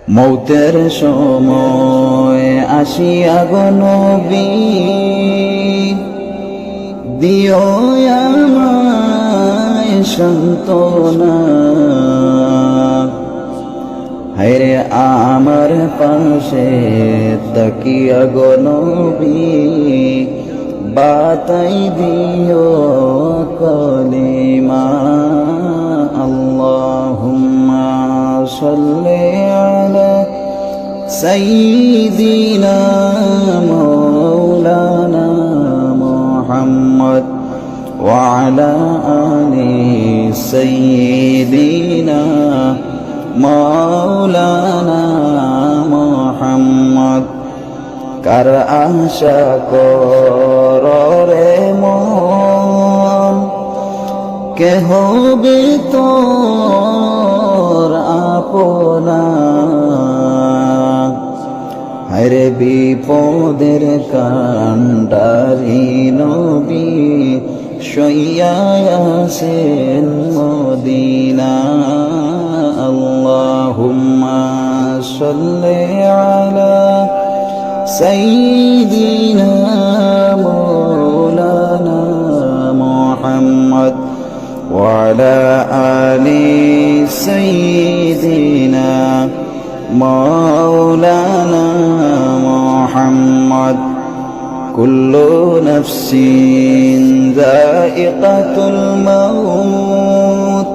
মৌতের সময় আসিয়া গো নবী, দিও আমায় সান্ত্বনা। হায়রে আমার পাশে তাকিয়া গো নবী, বাতাই দিও কলিমা। আল্লাহুম্মা সাল্লি আলা সাইয়্যিদিনা মাওলানা মুহাম্মদ ওয়া আলা আলি সাইয়্যিদিনা মাওলানা মুহাম্মদ। কার আশা করে মন, কে হবে তোর আপনা। হায়রে বিপদের কান্ডারি নবী, শইয়া আছেন মদিনা। আল্লাহুম্মা সাল্লি আলা সাইয়্যিদিনা মাওলানা মুহাম্মদ ওয়া আলা আলি সাইয়্যিদিনা মাওলানা মুহাম্মদ। কুল্লু নাফসিন যায়িকাতুল মাউত,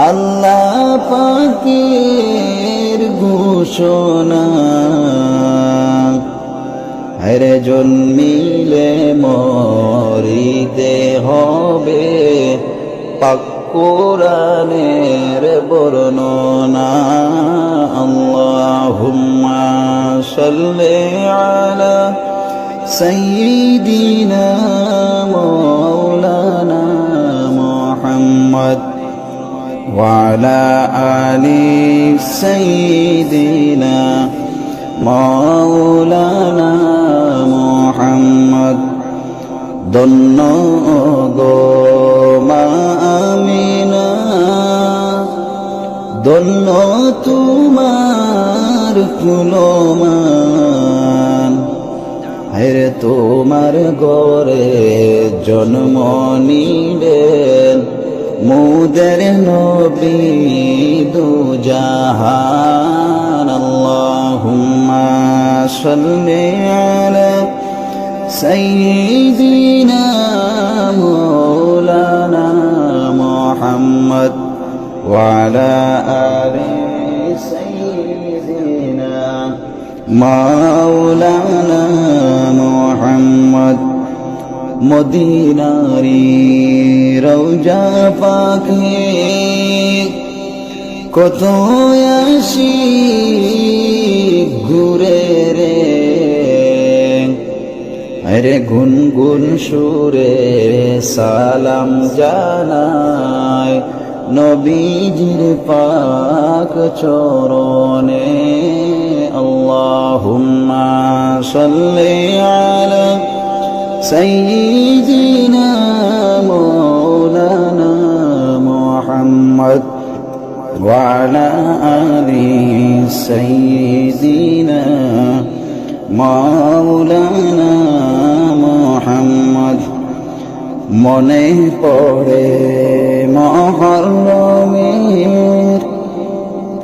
আল্লাহ পাকের ঘোষণা। হায়রে জন্মিলে মরিতে হবে, পাক কোরআনের বর্ণনা। আল্লাহুম্মা সাল্লি আলা সাইয়্যিদিনা মাওলানা মুহাম্মদ ওয়া আলা আলি সাইয়্যিদিনা মাওলানা মুহাম্মদ। ধন্য গো মা আমিনা, ধন্য তোমার কুলমান। হায়রে তোমার ঘরে জন্ম নিলেন মোদের নবী দুজাহান। আল্লাহুম্মা সাল্লি আলা সাইয়্যিদিনা মাওলানা মুহাম্মদ ওয়া আলা আলি সাইয়্যিদিনা মাওলানা মুহাম্মদ। মদিনারি রওজা পাকে কত আসি ঘুরে রে, আরে গুনগুন সুরে সালাম জানায় নবীজির পাক চরণে। আল্লাহুম্মা সাল্লি আলা সাইয়্যিদিনা মাওলানা মুহাম্মদ ওয়া আলা আলি সাইয়্যিদিনা মাওলানা মুহাম্মদ। মনে পড়ে মুহররমের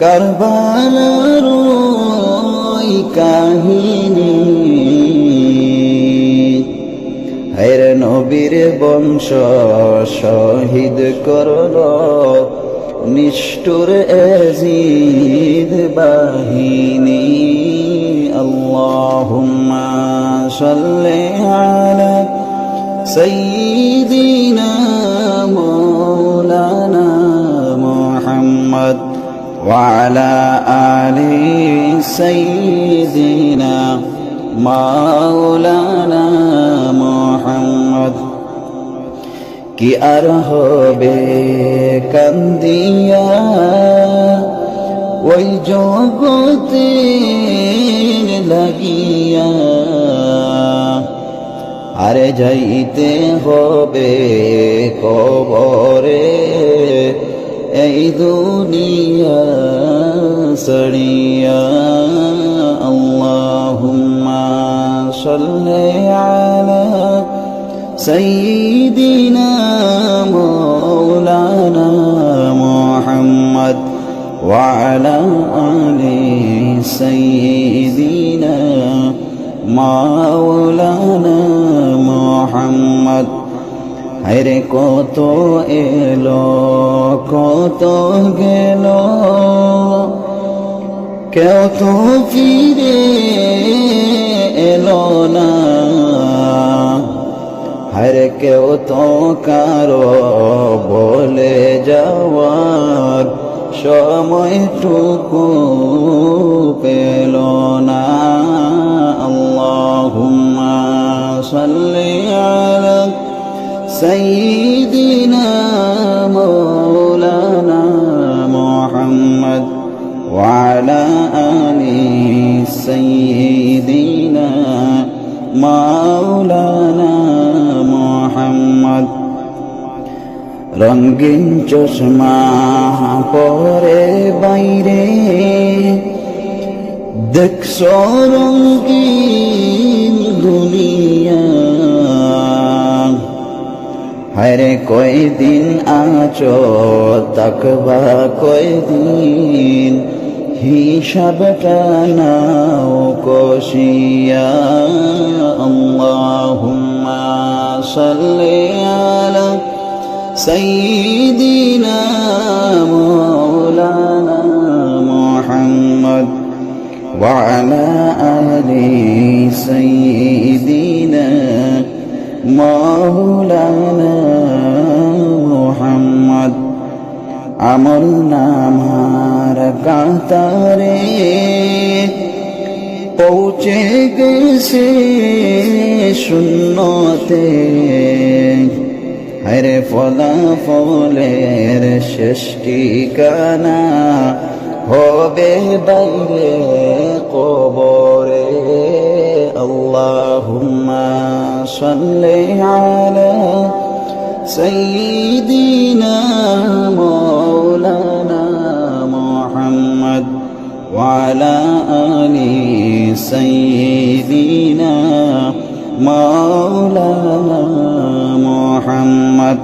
কারবালার ওই কাহিনী। হায়রে নবীর বংশ শহীদ করল নিষ্ঠুর এজিদ বাহিনী। আল্লাহুম্মা সাল্লি আলা সাইয়্যিদিনা মাওলানা মুহাম্মদ ওয়া আলা আলি সাইয়্যিদিনা মাওলানা মুহাম্মদ। কি আর হবে কান্দিয়া ওই জগতে লাগিয়া, আরে যাইতে হবে কবরে এই দুনিয়া সড়িয়া আল্লাহুম্মা সাল্লি আলা সাইয়্যিদিনা মাওলানা মুহাম্মদ ওয়া আলা আলি সাইয়্যিদিনা মাওলানা মুহাম্মদ। হায়রে কত এলো কত গেল, কেউ তো ফিরে এলো না। হায়রে কেউ তো কারো বলে যাওয়ার সময়টুকু পেল না। আল্লাহুম্মা সাল্লি আলা সাইয়্যিদিনা মাওলানা মুহাম্মদ ওয়া আলা আলি সাইয়্যিদিনা মাওলানা মুহাম্মদ। রঙিন চশমা পরে বাইরে দেখছো রঙিন দুনিয়া। হায়রে কয়দিন আছো তাকবা কয়দিন, হিসাবটা নাও কষিয়া। আল্লাহুম্মা সাল্লি আলা সাইয়্যিদিনা মাওলানা মুহাম্মদ ওয়া আলা আলি সাইয়্যিদিনা মাওলানা মুহাম্মদ। আমল নামার কাতারে পৌঁছে গেছে শূন্যতে। হায়রে ফলাফলের শেষ ঠিকানা হবে বাইরে কবরে। আল্লাহুম্মা সাল্লি আলা সাইয়্যিদিনা মাওলানা মুহাম্মদ ওয়া আলা আলি সাইয়্যিদিনা মাওলানা মুহাম্মদ।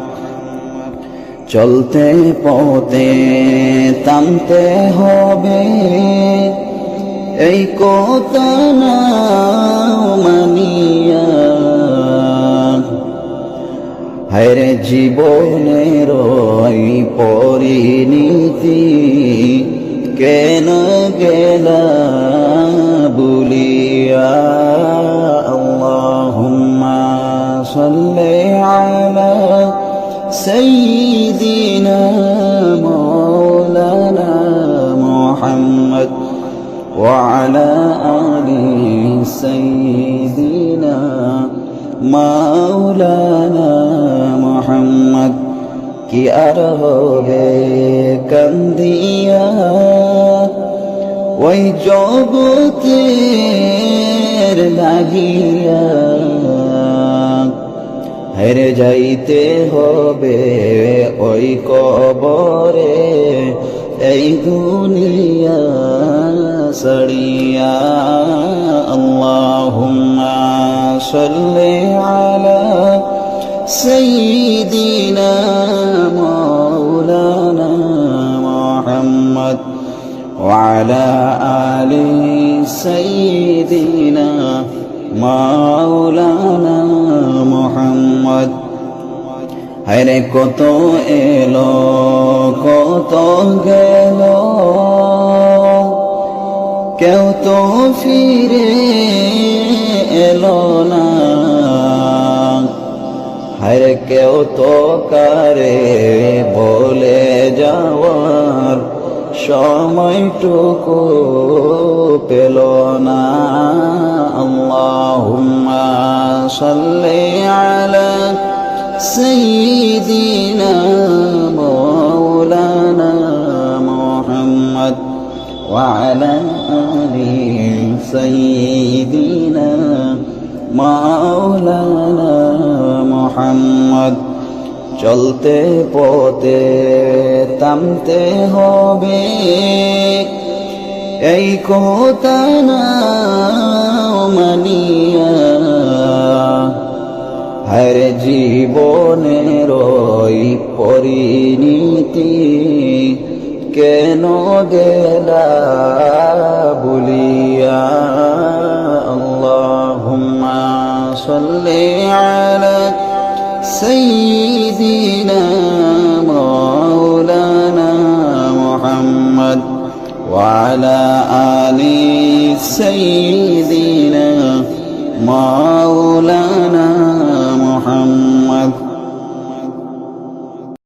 চলতে পথে থামতে হবে এই কথা না মানিয়া। হায়রে জীবনের ওই পরিণীতি কেন গেলা ভুলিয়া। আল্লাহুম্মা সাল্লি আলা সাইয়্যিদিনা মাওলানা মুহাম্মদ ওয়া আলা আলি সাইয়্যিদিনা মাওলানা মুহাম্মদ। কি আর হবে কান্দিয়া ওই জগতের লাগিয়া। হেরে যাইতে হবে ওই কবরে এই দুনিয়া সড়িয়া। আল্লাহুম্মা সাল্লি আলা সাইয়্যিদিনা মাওলানা মুহাম্মদ ওয়া আলা আলি সাইয়্যিদিনা মাওলানা মুহাম্মদ। হায়রে কত এলো কত গেল, কেউ তো ফিরে এলো না। হায়রে কেউ তো কারে বলে যাওয়ার সময়টুকু পেল না। আল্লাহুম্মা সাল্লি আলা সাইয়্যিদিনা মাওলানা মুহাম্মদ ওয়া আলা আলি সাইয়্যিদিনা মাওলানা মুহাম্মদ। চলতে পথে থামতে হবে, এই কথা না মানিয়া হর জীবনের ওই পরিণীতি কেন গেলা বলিয়া। আল্লাহুম্মা সাল্লি আলা সাইয়্যিদিনা মাওলানা মুহাম্মদ ওয়া আলা আলি সাইয়্যিদিনা মাওলানা